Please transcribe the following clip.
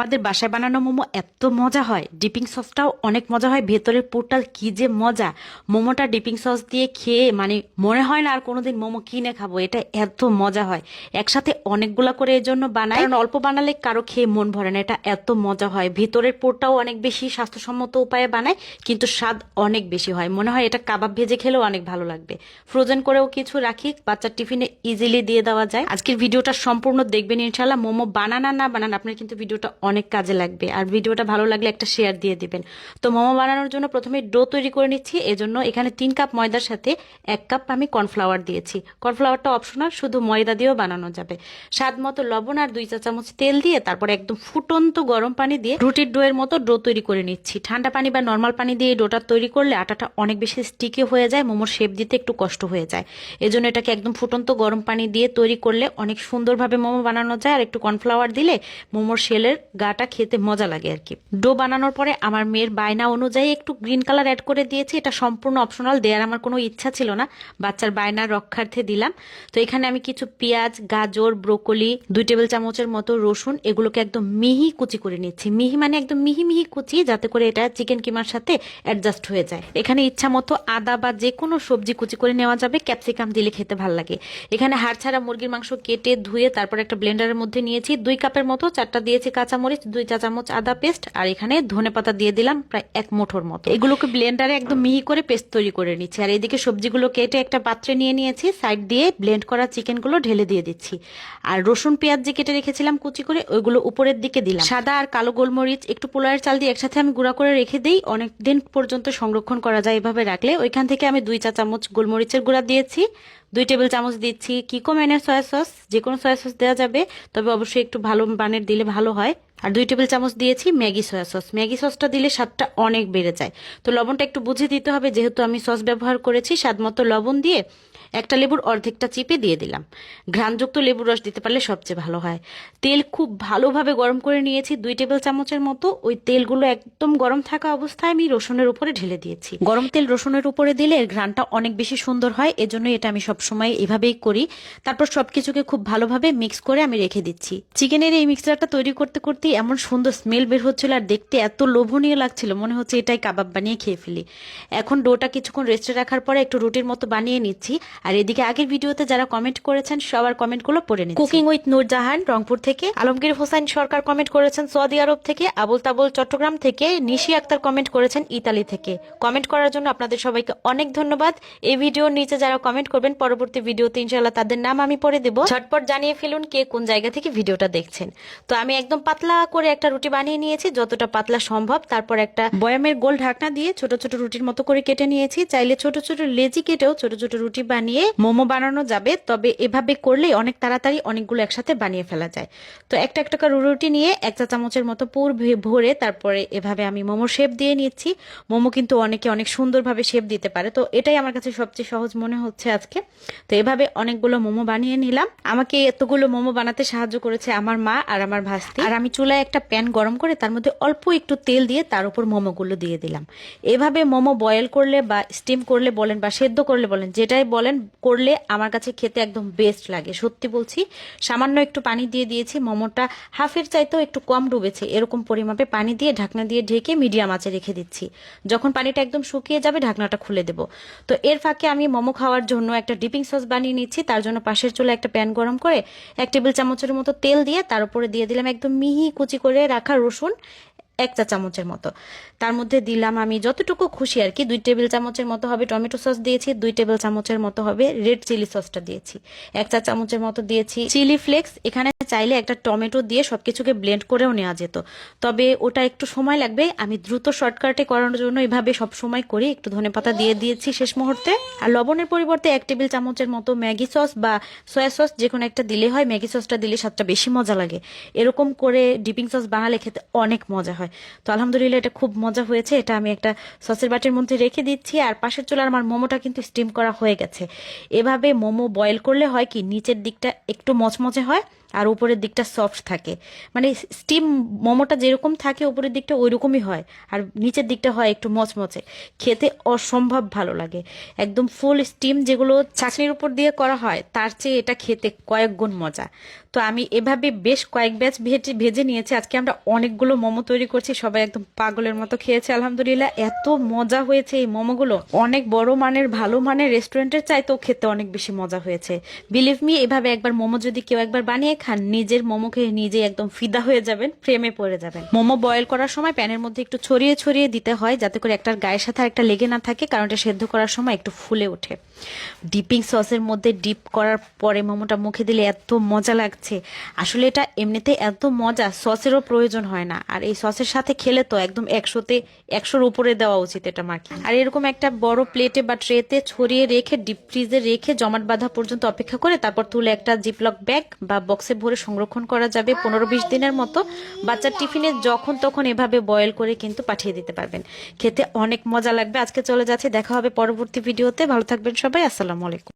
আমাদের বাসায় বানানো মোমো এত মজা হয়, ডিপিং সসটাও অনেক মজা হয়, ভেতরের পুরটা কি যে মজা। মোমোটা ডিপিং সস দিয়ে খেয়ে মানে মনে হয় না আর কোনোদিন মোমো কিনে খাবো, এটা এত মজা হয়। একসাথে অনেকগুলা করে এই জন্য বানাই, কারণ অল্প বানালে কারো খেয়ে মন ভরে না। এটা এত মজা হয়, ভেতরের পুরটাও অনেক বেশি স্বাস্থ্যসম্মত উপায়ে বানায়, কিন্তু স্বাদ অনেক বেশি হয়। মনে হয় এটা কাবাব ভেজে খেলেও অনেক ভালো লাগবে। ফ্রোজেন করেও কিছু রাখি, বাচ্চার টিফিনে ইজিলি দিয়ে দেওয়া যায়। আজকের ভিডিওটা সম্পূর্ণ দেখবেন ইনশাল্লাহ। মোমো বানানা না বানান, আপনার কিন্তু ভিডিওটা অনেক কাজে লাগবে। আর ভিডিওটা ভালো লাগলে একটা শেয়ার দিয়ে দিবেন। তো মোমো বানানোর জন্য প্রথমে ডো তৈরি করে নিচ্ছি। এজন্য এখানে 3 কাপ ময়দার সাথে 1 কাপ আমি কর্নফ্লাওয়ার দিয়েছি। কর্নফ্লাওয়ারটা অপশনাল, শুধু ময়দা দিয়েও বানানো যাবে। স্বাদ মতো লবণ আর 2 চা চামচ তেল দিয়ে তারপর একদম ফুটন্ত গরম পানি দিয়ে রুটির ডো এর মতো ডো তৈরি করে নিচ্ছি। ঠান্ডা পানি বা নর্মাল পানি দিয়ে এই ডোটা তৈরি করলে আটাটা অনেক বেশি স্টিকি হয়ে যায়, মোমোর শেপ দিতে একটু কষ্ট হয়ে যায়। এজন্য এটাকে একদম ফুটন্ত গরম পানি দিয়ে তৈরি করলে অনেক সুন্দরভাবে মোমো বানানো যায়। আর একটু কর্নফ্লাওয়ার দিলে মোমোর শেলের গাটা খেতে মজা লাগে আর কি। ডো বানানোর পরে আমার মেয়ের বায়না অনুযায়ী একটু গ্রিন কালার অ্যাড করে দিয়েছি। এটা সম্পূর্ণ অপশনাল, দেওয়ার আমার কোনো ইচ্ছা ছিল না, বাচ্চার বায়নার রক্ষার্থে দিলাম। তো এখানে আমি কিছু পেঁয়াজ, গাজর, ব্রোকলি, 2 টেবিল চামচের মতো রসুন, এগুলোকে একদম মিহি কুচি করে নিচ্ছি। মিহি মানে একদম মিহি মিহি কুচি, যাতে করে এটা চিকেন কিমার সাথে অ্যাডজাস্ট হয়ে যায়। এখানে ইচ্ছা মতো আদা বা যে কোনো সবজি কুচি করে নেওয়া যাবে, ক্যাপসিকাম দিলে খেতে ভালো লাগে। এখানে হাড় ছাড়া মুরগির মাংস কেটে ধুয়ে তারপর একটা ব্লেন্ডারের মধ্যে নিয়েছি 2 কাপের মতো। 4টা দিয়েছি কাঁচামরিচ, 2 চা চামচ আদা পেস্ট, আর এখানে ধনেপাতা দিয়ে দিলাম প্রায় 1 মুঠোর মতো। এগুলোকে ব্লেন্ডারে একদম মিহি করে পেস্ট তৈরি করে নিচ্ছি। আর এদিকে সবজিগুলো কেটে একটা পাত্রে নিয়ে নিয়েছি, সাইড দিয়ে ব্লেন্ড করা চিকেনগুলো ঢেলে দিয়ে দিচ্ছি। আর রসুন পেঁয়াজ যে কেটে রেখেছিলাম কুচি করে, ওইগুলো উপরের দিকে দিলাম। সাদা আর কালো গোলমরিচ, একটু পোলাওয়ের চাল দিয়ে একসাথে আমি গুঁড়া করে রেখে দিই, অনেক দিন পর্যন্ত সংরক্ষণ করা যায় এভাবে রাখলে। ওইখান থেকে আমি 2 চা চামচ গোলমরিচের গুঁড়া দিয়েছি, 2 টেবিল চামচ দিচ্ছি কিকো ম্যানের সয়া সস, যে কোনো সয়া সস দেওয়া যাবে, তবে অবশ্যই একটু ভালো মানের দিলে ভালো হয়। আর 2 টেবিল চামচ দিয়েছি ম্যাগি সয়া সস। ম্যাগি সসটা দিলে স্বাদটা অনেক বেড়ে যায়। তো লবণটা একটু বুঝে দিতে হবে, যেহেতু আমি সস ব্যবহার করেছি। স্বাদ মতো লবণ দিয়ে একটা লেবুর অর্ধেকটা চিপে দিয়ে দিলাম। ঘ্রাণযুক্ত লেবুর রস দিতে পারলে সবচেয়ে ভালো হয়। তেল খুব ভালোভাবে গরম করে নিয়েছি, 2 টেবিল চামচের মতো। ওই তেলগুলো একদম গরম থাকা অবস্থায় আমি রসুনের উপরে ঢেলে দিয়েছি। গরম তেল রসুনের উপরে দিলে এর ঘ্রাণটা অনেক বেশি সুন্দর হয়, এজন্য এটা আমি সবসময় এভাবেই করি। তারপর সবকিছুকে খুব ভালোভাবে মিক্স করে আমি রেখে দিচ্ছি। চিকেনের এই মিক্সচারটা তৈরি করতে করতে এমন সুন্দর স্মেল বের হচ্ছিল, আর দেখতে এত লোভনীয় লাগছিল, মনে হচ্ছে এটাই কাবাব বানিয়ে খেয়ে ফেলি। এখন ডোটা কিছুক্ষণ রেস্টে রাখার পরে একটু রুটির মতো বানিয়ে নিচ্ছি। আর এদিকে আগের ভিডিওতে যারা কমেন্ট করেছেন সবার কমেন্টগুলো পড়ে নিচ্ছি। কুকিং উইথ নূরজাহান রংপুর থেকে, আলমগীর হোসেন সরকার কমেন্ট করেছেন সৌদি আরব থেকে, আবুল তাবুল চট্টগ্রাম থেকে, নিশি আক্তার কমেন্ট করেছেন ইতালি থেকে। কমেন্ট করার জন্য আপনাদের সবাইকে অনেক ধন্যবাদ। এই ভিডিওর নিচে যারা কমেন্ট করবেন পরবর্তী ভিডিওতে ইনশাআল্লাহ তাদের নাম আমি পড়ে দেব। ঝটপট জানিয়ে ফেলুন কে কোন জায়গা থেকে ভিডিওটা দেখছেন। তো আমি একদম পাতলা করে একটা রুটি বানিয়ে নিয়েছি, যতটা পাতলা সম্ভব। তারপর একটা বয়ামের গোল ঢাকনা দিয়ে ছোট ছোট রুটির মতো করে কেটে নিয়েছি। চাইলে ছোট ছোট লেজি কেটেও ছোট ছোট রুটি বানিয়ে মোমো বানানো যাবে, তবে এভাবে করলে অনেক তাড়াতাড়ি অনেকগুলো একসাথে বানিয়ে ফেলা যায়। তো একটা একটা করে রুটি নিয়ে 1 চা চামচের মতো পুর ভরে তারপরে এভাবে আমি মোমোর শেপ দিয়ে নিচ্ছি। মোমো কিন্তু অনেকে অনেক সুন্দরভাবে শেপ দিতে পারে, তো এটাই আমার কাছে সবচেয়ে সহজ মনে হচ্ছে আজকে। তো এভাবে অনেকগুলো মোমো বানিয়ে নিলাম। আমাকে এতগুলো মোমো বানাতে সাহায্য করেছে আমার মা আর আমার ভাস্তি। আর আমি চুলায় একটা প্যান গরম করে তার মধ্যে অল্প একটু তেল দিয়ে তার উপর মোমোগুলো দিয়ে দিলাম। এভাবে মোমো বয়েল করলে বা স্টিম করলে বলেন বা সেদ্ধ করলে বলেন, যেটাই বলেন, করলে আমার কাছে খেতে একদম বেস্ট লাগে, সত্যি বলছি। সামান্য একটু পানি দিয়ে দিয়েছি, মোমোটা হাফের চাইতেও একটু কম ডুবেছে, এরকম পরিমাপে পানি দিয়ে ঢাকনা দিয়ে ঢেকে মিডিয়াম আঁচে রেখে দিচ্ছি। যখন পানিটা একদম শুকিয়ে যাবে ঢাকনাটা খুলে দেব। তো এর ফাঁকে আমি মোমো খাওয়ার জন্য একটা ডিপিং সস বানিয়ে নিচ্ছি। তার জন্য পাশের চুলায় একটা প্যান গরম করে 1 টেবিল চামচের মতো তেল দিয়ে তার উপরে দিয়ে দিলাম একদম মিহি কুচি করে রাখা রসুন 1 চা চামচের মতো। তার মধ্যে দিলাম আমি যতটুকু খুশি আর কি, 2 টেবিল চামচের মতো হবে টমেটো সস দিয়েছি, 2 টেবিল চামচের মতো হবে রেড চিলি সসটা দিয়েছি, 1 চা চামচের মতো দিয়েছি চিলি ফ্লেক্স। এখানে চাইলে একটা টমেটো দিয়ে সবকিছুকে ব্লেন্ড করেও নেওয়া যেত, তবে ওটা একটু সময় লাগবে। আমি দ্রুত শর্টকাটে করানোর জন্য এভাবে সব সময় করি, একটু ধনেপাতা দিয়ে দিয়েছি শেষ মুহূর্তে। আর লবণের পরিবর্তে 1 টেবিল চামচের মতো ম্যাগি সস বা সয়া সস যে কোনো একটা দিলে হয়, ম্যাগি সসটা দিলে স্বাদটা বেশি মজা লাগে। এরকম করে ডিপিং সস বানালে খেতে অনেক মজা হয়। তো আলহামদুলিল্লাহ এটা খুব মজা হয়েছে। এটা আমি একটা সসের বাটির মধ্যে রেখে দিচ্ছি। আর পাশের চুলার আমার মোমোটা কিন্তু স্টিম করা হয়ে গেছে। এভাবে মোমো বয়েল করলে হয় কি, নিচের দিকটা একটু মচমচে হয় আর উপরের দিকটা সফট থাকে। মানে স্টিম মোমোটা যেরকম থাকে উপরের দিকটা ওই রকমই হয়, আর নিচের দিকটা হয় একটু মচমচে, খেতে অসম্ভব ভালো লাগে। একদম ফুল স্টিম যেগুলো ছাঁকনির উপর দিয়ে করা হয় তার চেয়ে এটা খেতে কয়েক গুণ মজা। তো আমি এভাবে বেশ কয়েক ব্যাচ ভেজে ভেজে নিয়েছি। আজকে আমরা অনেকগুলো মোমো তৈরি করছি, সবাই একদম পাগলের মতো খেয়েছে আলহামদুলিল্লাহ। এত মজা হয়েছে এই মোমোগুলো, অনেক বড় মানের ভালো মানের রেস্টুরেন্টের চাইতেও খেতে অনেক বেশি মজা হয়েছে। বিলিভ মি, এভাবে একবার মোমো যদি কেউ একবার বানিয়ে খান, নিজের মোমোকে নিজে একদম ফিদা হয়ে যাবেন, প্রেমে পড়ে যাবেন। মোমো বয়েল করার সময় প্যানের মধ্যে একটু ছড়িয়ে ছড়িয়ে দিতে হয়, যাতে করে একটার গায়ের সাথে একটা লেগে না থাকে, কারণ এটা সেদ্ধ করার সময় একটু ফুলে ওঠে। ডিপিং সসের মধ্যে ডিপ করার পরে মোমোটা মুখে দিলে এত মজা লাগছে। আসলে এটা এমনিতে এত মজা, সসেরও প্রয়োজন হয় না। আর এই সসের সাথে খেলে তো একদম 100-র উপরে দেওয়া উচিত এটা মার্কিং। আর এরকম একটা বড় প্লেটে বা ট্রেতে ছড়িয়ে রেখে ডিপ ফ্রিজে রেখে জমাট বাঁধা পর্যন্ত অপেক্ষা করে তারপর তুলে একটা জিপলক ব্যাগ বা বক্সে ভরে সংরক্ষণ করা যাবে 15-20 দিনের মতো। বাচ্চার টিফিনে যখন তখন এভাবে বয়েল করে কিন্তু পাঠিয়ে দিতে পারবেন। খেতে অনেক মজা লাগবে। আজকে চলে যাচ্ছে, দেখা হবে পরবর্তী ভিডিওতে। ভালো থাকবেন সবাই, আসসালামু আলাইকুম।